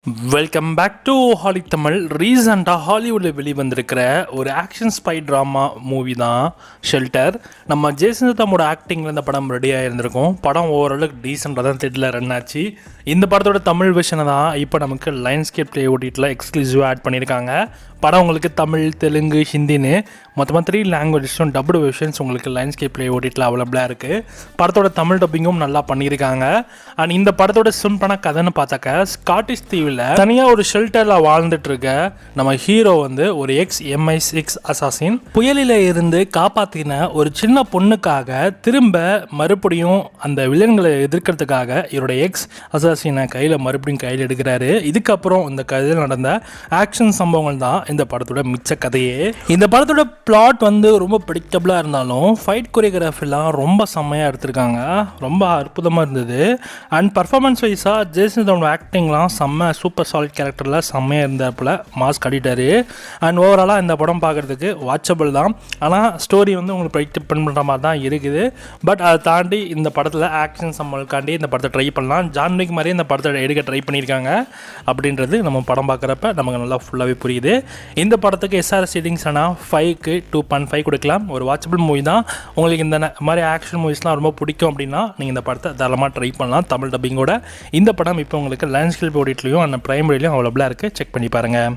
Welcome back to Holly Tamil. ரீசெண்டாக ஹாலிவுட்டில் வெளிவந்திருக்கிற ஒரு ஆக்ஷன் ஸ்பை ட்ராமா மூவி தான் ஷெல்டர். நம்ம ஜேசன் ஸ்டேத்தமோட ஆக்டிங்கில் இந்த படம் ரெடியாக இருந்திருக்கும். படம் ஓரளவுக்கு டீசெண்டாக தான் தேட்டரில் ரன் ஆச்சு. இந்த படத்தோட தமிழ் வெர்ஷனை தான் இப்போ நமக்கு லைன்ஸ்கேப் ப்ளே ஓடிட்டில் எக்ஸ்க்ளூசிவாக ஆட் பண்ணியிருக்காங்க. படம் உங்களுக்கு தமிழ், தெலுங்கு, ஹிந்தின்னு மொத்தமாக 3 லாங்குவேஜஸும் டப்டு வெர்ஷன்ஸ் உங்களுக்கு லைன்ஸ்கேப் ப்ளே ஓடிட்டில் அவைலபிளாக இருக்குது. படத்தோட தமிழ் டப்பிங்கும் நல்லா பண்ணியிருக்காங்க. அண்ட் இந்த படத்தோட சிம்பிளான கதைன்னு பார்த்தாக்க, ஸ்காட்டிஷ் தீவில் தனியாக ஒரு ஷெல்டரில் வாழ்ந்துட்டு இருக்க நம்ம ஹீரோ ஒரு MI6 அசாசின் புயலில் இருந்து காப்பாற்றின ஒரு சின்ன பொண்ணுக்காக திரும்ப மறுபடியும் அந்த வில்லன்களை எதிர்க்கிறதுக்காக இவருடைய அசாசினை மறுபடியும் கையில் எடுக்கிறாரு. இதுக்கப்புறம் இந்த கதையில் நடந்த ஆக்ஷன் சம்பவங்கள் தான் இந்த படத்தோட மிச்ச கதையே. இந்த படத்தோட பிளாட் ரொம்ப பிடிக்கபிளாக இருந்தாலும் ஃபைட் கொரியோகிராஃபிலாம் ரொம்ப செம்மையாக எடுத்திருக்காங்க. ரொம்ப அற்புதமாக இருந்தது. அண்ட் பர்ஃபார்மன்ஸ் வைஸாக ஜேசன் ஸ்டேத்தமோட ஆக்டிங்லாம் சூப்பர் சாலிட் கேரக்டரில் செம்மையாக இருந்தாப்புல மாஸ் காட்டிட்டாரு. அண்ட் ஓவராலாக இந்த படம் பார்க்குறதுக்கு வாட்சபிள் தான். ஆனால் ஸ்டோரி உங்களுக்கு ப்ரெடிக்ட் பண்ணுற மாதிரி தான் இருக்குது. பட் அதை தாண்டி இந்த படத்தில் ஆக்ஷன் சம்பவங்களுக்காண்டி இந்த படத்தை ட்ரை பண்ணலாம். ஜான் விக் மாதிரியே இந்த படத்தை எடுக்க ட்ரை பண்ணியிருக்காங்க அப்படின்றது நம்ம படம் பார்க்குறப்ப நமக்கு நல்லா ஃபுல்லாகவே புரியுது. இந்த படத்துக்கு SRS ரேட்டிங்ஸ் ஆனால் 5க்கு 2.5 கொடுக்கலாம். ஒரு வாட்சபிள் மூவி தான். உங்களுக்கு இந்த மாதிரி ஆக்ஷன் மூவிஸ்லாம் ரொம்ப பிடிக்கும் அப்படின்னா நீங்கள் இந்த படத்தை தாராளமாக ட்ரை பண்ணலாம் தமிழ் டப்பிங்கோட. இந்த படம் இப்போ உங்களுக்கு லைன்ஸ்கேப் ஓடிட்லையும் அந்த பிரைம் வீடியோலையும் அவைலபிளாக இருக்குது. செக் பண்ணி பாருங்கள்.